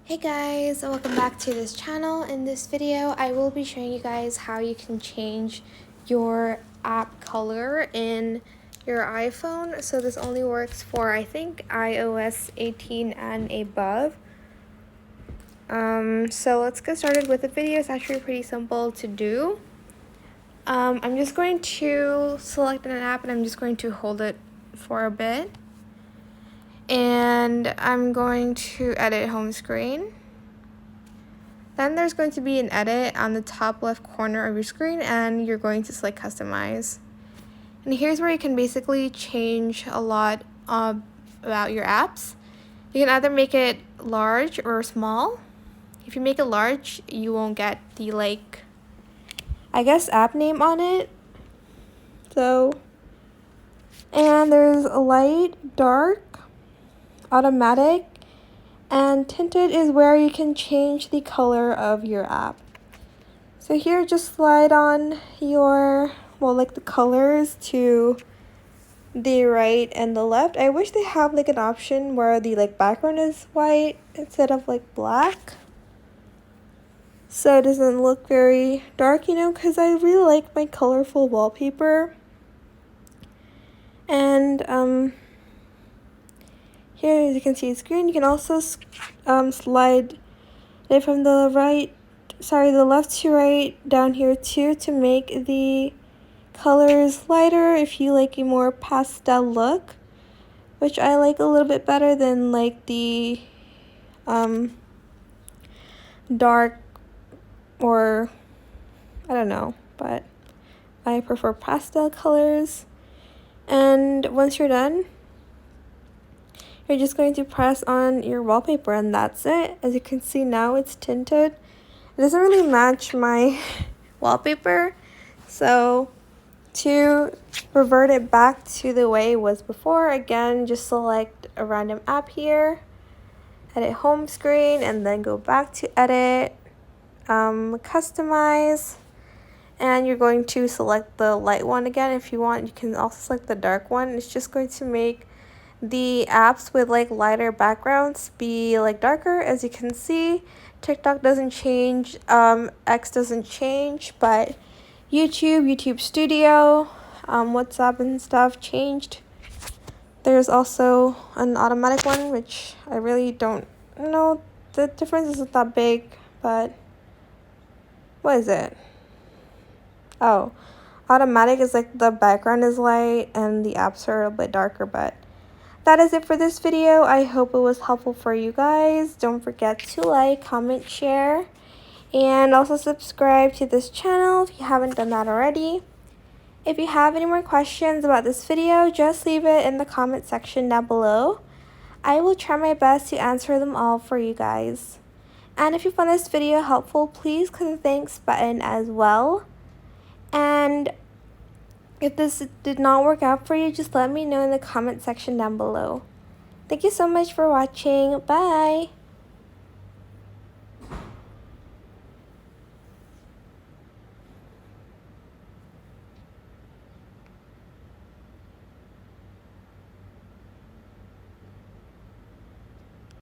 Hey guys, welcome back to this channel. In this video, I will be showing you guys how you can change your app color in your iPhone. So this only works for, I think, iOS 18 and above. So let's get started with the video. It's actually pretty simple to do. I'm just going to select an app and I'm just going to hold it for a bit. And I'm going to edit home screen. Then there's going to be an edit on the top left corner of your screen and you're going to select customize. And here's where you can basically change a lot about your apps. You can either make it large or small. If you make it large, you won't get the app name on it. And there's a light, dark, automatic, and tinted is where you can change the color of your app. So here, just slide on your, the colors to the right and the left. I wish they have an option where the background is white instead of black. So it doesn't look very dark, because I really like my colorful wallpaper. And here, as you can see, it's green. You can also slide it from the left to right down here too to make the colors lighter if you like a more pastel look, which I like a little bit better than the dark, or I don't know, but I prefer pastel colors. And once you're done, you're just going to press on your wallpaper and that's it. As you can see now, it's tinted. It doesn't really match my wallpaper. So to revert it back to the way it was before, again, just select a random app here, edit home screen, and then go back to edit, customize. And you're going to select the light one again. If you want, you can also select the dark one. It's just going to make the apps with lighter backgrounds be darker. As you can see, TikTok doesn't change, X doesn't change, but YouTube Studio, WhatsApp and stuff changed. There's also an automatic one, which I really don't know. The difference isn't that big, but what is it? Oh, automatic is the background is light and the apps are a bit darker, but that is it for this video. I hope it was helpful for you guys. Don't forget to like, comment, share, and also subscribe to this channel if you haven't done that already. If you have any more questions about this video, just leave it in the comment section down below. I will try my best to answer them all for you guys. And if you found this video helpful, please click the thanks button as well. And if this did not work out for you, just let me know in the comment section down below. Thank you so much for watching. Bye!